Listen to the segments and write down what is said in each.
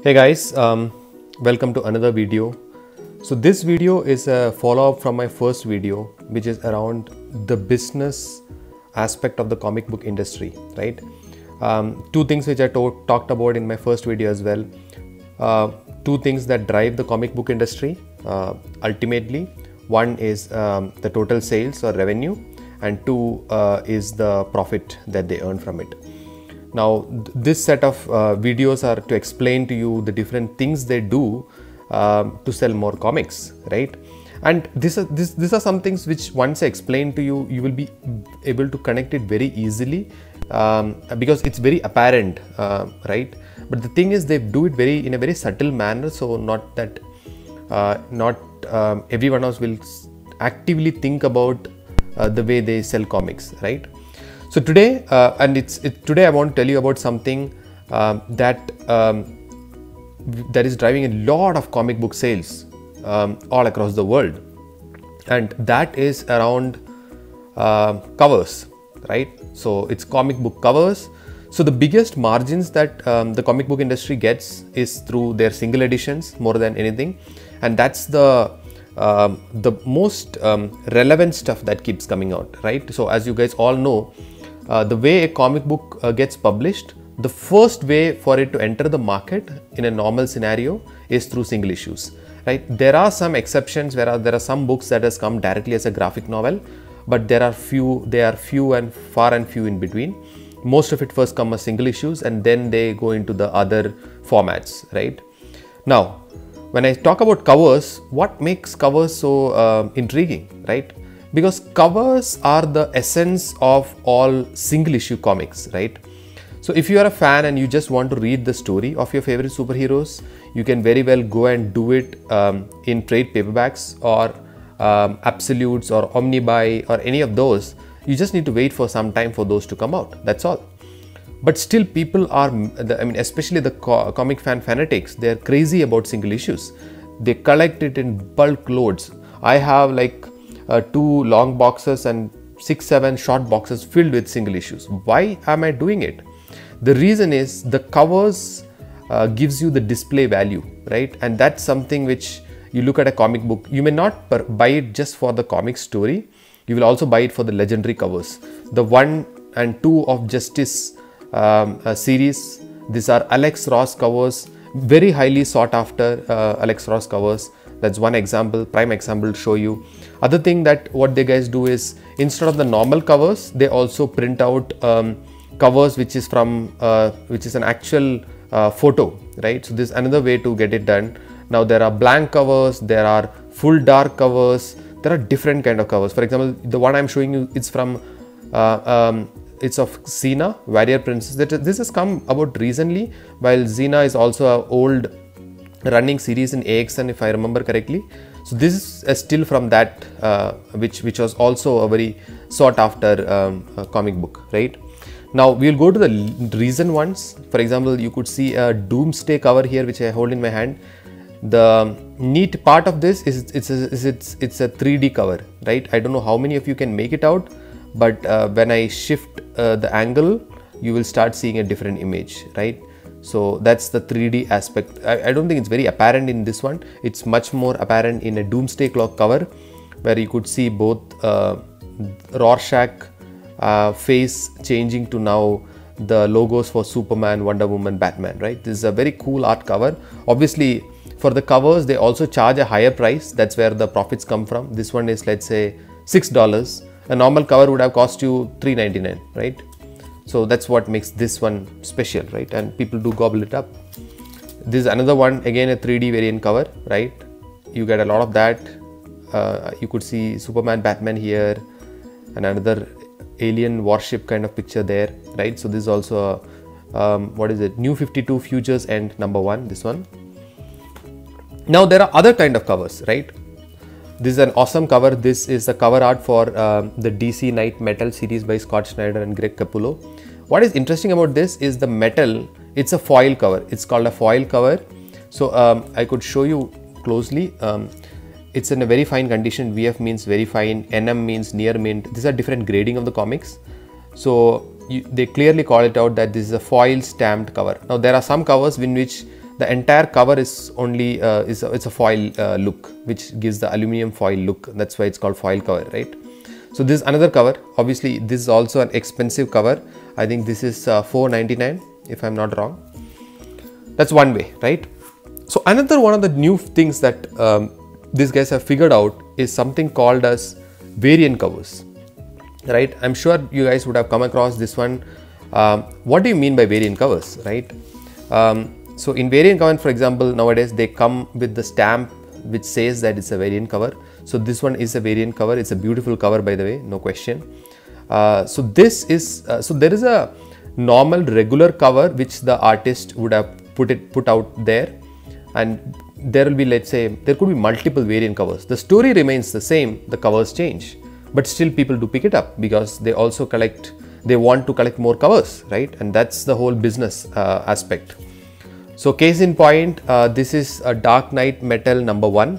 Hey guys, welcome to another video. So this video is a follow-up from my first video, which is around the business aspect of the comic book industry, right? Two things which I talked about in my first video as well. Two things that drive the comic book industry ultimately. One is the total sales or revenue, and two is the profit that they earn from it. Now, this set of videos are to explain to you the different things they do to sell more comics, right? And these are some things which once I explain to you, you will be able to connect it very easily because it's very apparent, right? But the thing is, they do it in a very subtle manner, so not that everyone else will actively think about the way they sell comics, right? So today, today I want to tell you about something that is driving a lot of comic book sales all across the world, and that is around covers, right? So it's comic book covers. So the biggest margins that the comic book industry gets is through their single editions more than anything, and that's the most relevant stuff that keeps coming out, right? So as you guys all know, the way a comic book gets published, the first way for it to enter the market in a normal scenario is through single issues, right? There are some exceptions where there are some books that has come directly as a graphic novel, but they are few and far and few in between. Most of it first come as single issues and then they go into the other formats, right? Now, when I talk about covers, what makes covers so intriguing, right? Because covers are the essence of all single issue comics, right? So if you are a fan and you just want to read the story of your favorite superheroes, you can very well go and do it in trade paperbacks or absolutes or omnibuy or any of those. You just need to wait for some time for those to come out. That's all. But still, people are, especially the comic fanatics, they're crazy about single issues. They collect it in bulk loads. I have like 2 long boxes and 6-7 short boxes filled with single issues. Why am I doing it? The reason is the covers gives you the display value, right? And that's something which you look at a comic book. You may not buy it just for the comic story. You will also buy it for the legendary covers. The 1 and 2 of Justice series, these are Alex Ross covers, very highly sought after Alex Ross covers. That's one example, prime example to show you. Other thing that what they guys do is, instead of the normal covers, they also print out covers which is from which is an actual photo, right? So this is another way to get it done. Now there are blank covers, there are full dark covers, there are different kind of covers. For example, the one I'm showing you, it's from it's of Xena, Warrior Princess. This has come about recently, while Xena is also an old running series in AXN, if I remember correctly. So this is still from that which was also a very sought after comic book, right? Now we'll go to the recent ones. For example, you could see a Doomsday cover here, which I hold in my hand. The neat part of this is it's a 3D cover, right? I don't know how many of you can make it out, but when I shift the angle, you will start seeing a different image, right? So that's the 3D aspect. I don't think it's very apparent in this one. It's much more apparent in a Doomsday Clock cover, where you could see both Rorschach face changing to now the logos for Superman, Wonder Woman, Batman, right? This is a very cool art cover. Obviously, for the covers, they also charge a higher price. That's where the profits come from. This one is, let's say, $6. A normal cover would have cost you $3.99, right? So that's what makes this one special, right? And people do gobble it up. This is another one, again a 3D variant cover, right? You get a lot of that. You could see Superman, Batman here, and another alien warship kind of picture there, right? So this is also what is it? New 52 Futures End #1, this one. Now there are other kind of covers, right? This is an awesome cover. This is the cover art for the DC Knight Metal series by Scott Snyder and Greg Capullo. What is interesting about this is the metal. It's a foil cover. It's called a foil cover. So I could show you closely. It's in a very fine condition. VF means very fine. NM means near mint. These are different grading of the comics. So they clearly call it out that this is a foil stamped cover. Now there are some covers in which the entire cover is only it's a foil look, which gives the aluminum foil look. That's why it's called foil cover, right? So this is another cover. Obviously this is also an expensive cover. I think this is $4.99 if I'm not wrong. That's one way, right? So another one of the new things that these guys have figured out is something called as variant covers, right? I'm sure you guys would have come across this one. What do you mean by variant covers, right? So in variant cover, for example, nowadays they come with the stamp which says that it's a variant cover. So this one is a variant cover. It's a beautiful cover, by the way, no question. So this is so there is a normal regular cover which the artist would have put out there, and there will be, let's say, there could be multiple variant covers. The story remains the same, the covers change, but still people do pick it up because they also collect, they want to collect more covers, right? And that's the whole business aspect. So case in point, this is a Dark Knight Metal #1.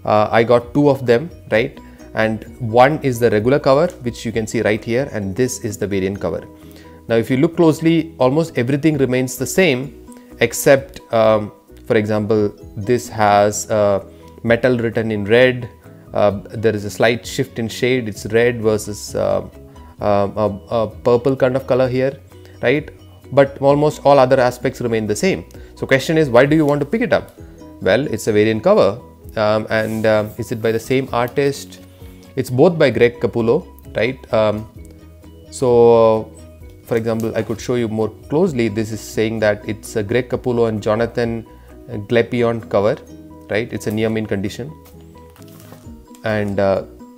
I got 2 of them, right? And one is the regular cover, which you can see right here, and this is the variant cover. Now if you look closely, almost everything remains the same except for example, this has metal written in red. There is a slight shift in shade. It's red versus a purple kind of color here, right? But almost all other aspects remain the same. So question is, why do you want to pick it up? Well, it's a variant cover, and is it by the same artist? It's both by Greg Capullo, right? So for example, I could show you more closely. This is saying that it's a Greg Capullo and Jonathan Gleppion cover, right? It's a near mint condition, and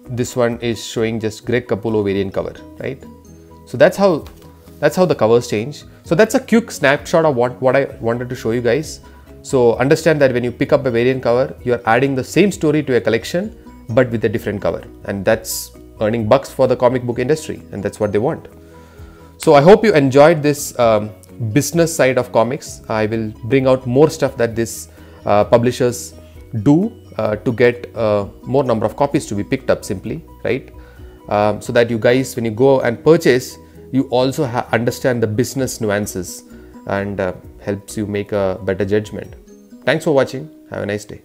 this one is showing just Greg Capullo variant cover, right? So that's how the covers change. So that's a quick snapshot of what I wanted to show you guys. So understand that when you pick up a variant cover, you're adding the same story to a collection but with a different cover, and that's earning bucks for the comic book industry, and that's what they want. So I hope you enjoyed this business side of comics. I will bring out more stuff that these publishers do to get more number of copies to be picked up simply, right? So that you guys, when you go and purchase, you also understand the business nuances, and helps you make a better judgment. Thanks for watching. Have a nice day.